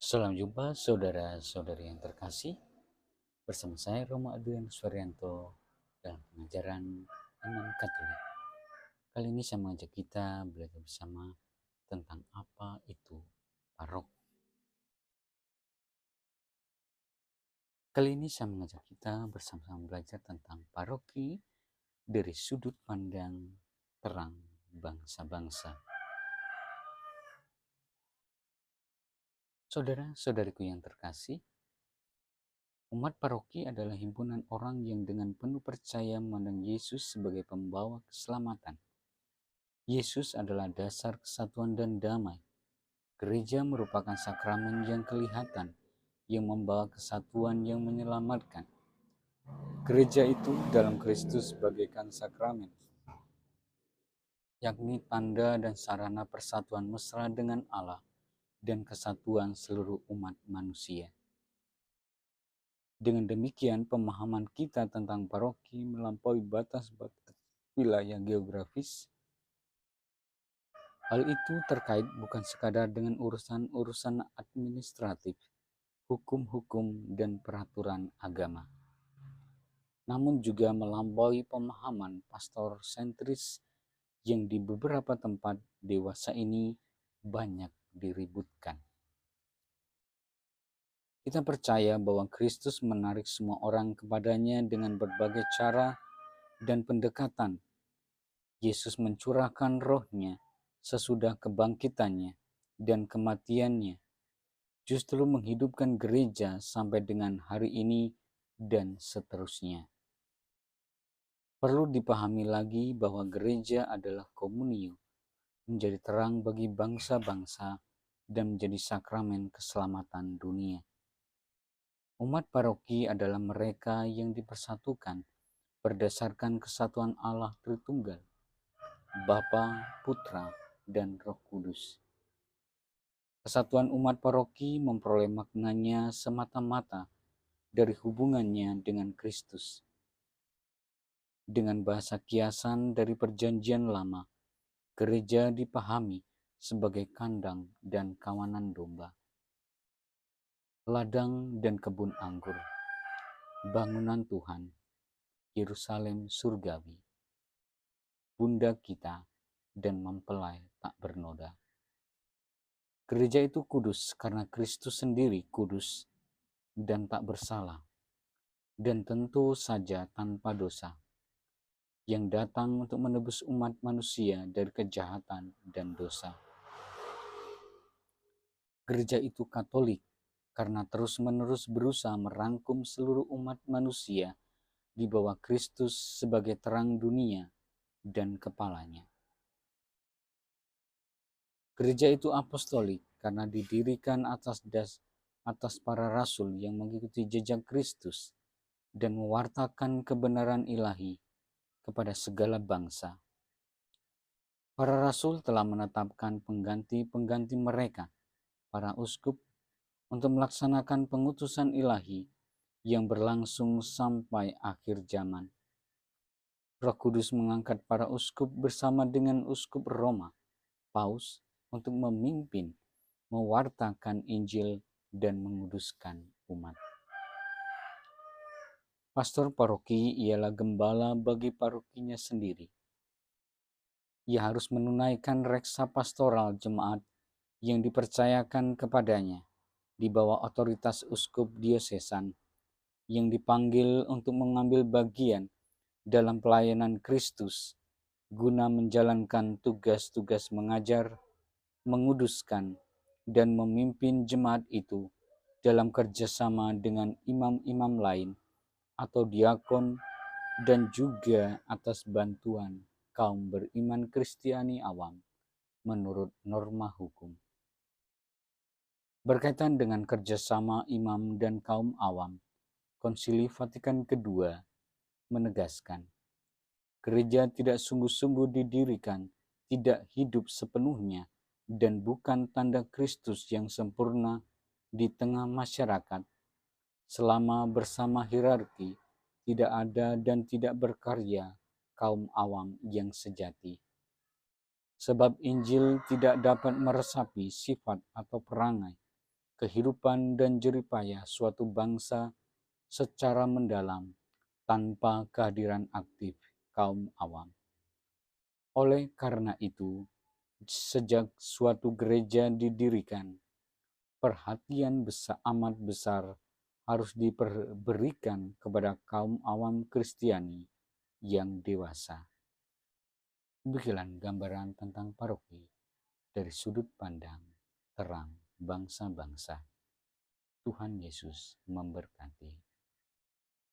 Selamat jumpa saudara-saudari yang terkasih. Bersama saya Romo Adrian Suaryanto dalam pengajaran Iman Katolik. Kali ini saya mengajak kita belajar bersama tentang apa itu parok. Kali ini saya mengajak kita bersama-sama belajar tentang paroki dari sudut pandang terang bangsa-bangsa. Saudara-saudariku yang terkasih, umat paroki adalah himpunan orang yang dengan penuh percaya memandang Yesus sebagai pembawa keselamatan. Yesus adalah dasar kesatuan dan damai. Gereja merupakan sakramen yang kelihatan, yang membawa kesatuan yang menyelamatkan. Gereja itu dalam Kristus bagaikan sakramen, yakni tanda dan sarana persatuan mesra dengan Allah dan kesatuan seluruh umat manusia. Dengan demikian, pemahaman kita tentang paroki melampaui batas-batas wilayah geografis. Hal itu terkait bukan sekadar dengan urusan-urusan administratif, hukum-hukum, dan peraturan agama, namun juga melampaui pemahaman pastor sentris yang di beberapa tempat dewasa ini banyak diributkan. Kita percaya bahwa Kristus menarik semua orang kepadanya dengan berbagai cara dan pendekatan. Yesus mencurahkan roh-Nya sesudah kebangkitannya dan kematiannya, justru menghidupkan gereja sampai dengan hari ini dan seterusnya. Perlu dipahami lagi bahwa gereja adalah komunio, menjadi terang bagi bangsa-bangsa dan menjadi sakramen keselamatan dunia. Umat paroki adalah mereka yang dipersatukan berdasarkan kesatuan Allah Tritunggal, Bapa, Putra, dan Roh Kudus. Kesatuan umat paroki memperoleh maknanya semata-mata dari hubungannya dengan Kristus. Dengan bahasa kiasan dari Perjanjian Lama, gereja dipahami sebagai kandang dan kawanan domba, ladang dan kebun anggur, bangunan Tuhan, Yerusalem surgawi, bunda kita, dan mempelai tak bernoda. Gereja itu kudus karena Kristus sendiri kudus dan tak bersalah, dan tentu saja tanpa dosa, yang datang untuk menebus umat manusia dari kejahatan dan dosa. Gereja itu Katolik karena terus-menerus berusaha merangkum seluruh umat manusia di bawah Kristus sebagai terang dunia dan kepalanya. Gereja itu apostolik karena didirikan atas para rasul yang mengikuti jejak Kristus dan mewartakan kebenaran ilahi kepada segala bangsa. Para rasul telah menetapkan pengganti-pengganti mereka, para uskup, untuk melaksanakan pengutusan ilahi yang berlangsung sampai akhir zaman. Roh Kudus mengangkat para uskup bersama dengan uskup Roma, Paus, untuk memimpin, mewartakan Injil, dan menguduskan umat. Pastor paroki ialah gembala bagi parokinya sendiri. Ia harus menunaikan reksa pastoral jemaat yang dipercayakan kepadanya di bawah otoritas uskup diosesan yang dipanggil untuk mengambil bagian dalam pelayanan Kristus guna menjalankan tugas-tugas mengajar, menguduskan, dan memimpin jemaat itu dalam kerjasama dengan imam-imam lain atau diakon, dan juga atas bantuan kaum beriman Kristiani awam menurut norma hukum. Berkaitan dengan kerjasama imam dan kaum awam, Konsili Vatikan II menegaskan, gereja tidak sungguh-sungguh didirikan, tidak hidup sepenuhnya, dan bukan tanda Kristus yang sempurna di tengah masyarakat, selama bersama hierarki tidak ada dan tidak berkarya kaum awam yang sejati. Sebab Injil tidak dapat meresapi sifat atau perangai, kehidupan dan jeripaya suatu bangsa secara mendalam tanpa kehadiran aktif kaum awam. Oleh karena itu, sejak suatu gereja didirikan, perhatian amat besar harus diberikan kepada kaum awam Kristiani yang dewasa. Demikian gambaran tentang paroki dari sudut pandang terang bangsa-bangsa. Tuhan Yesus memberkati.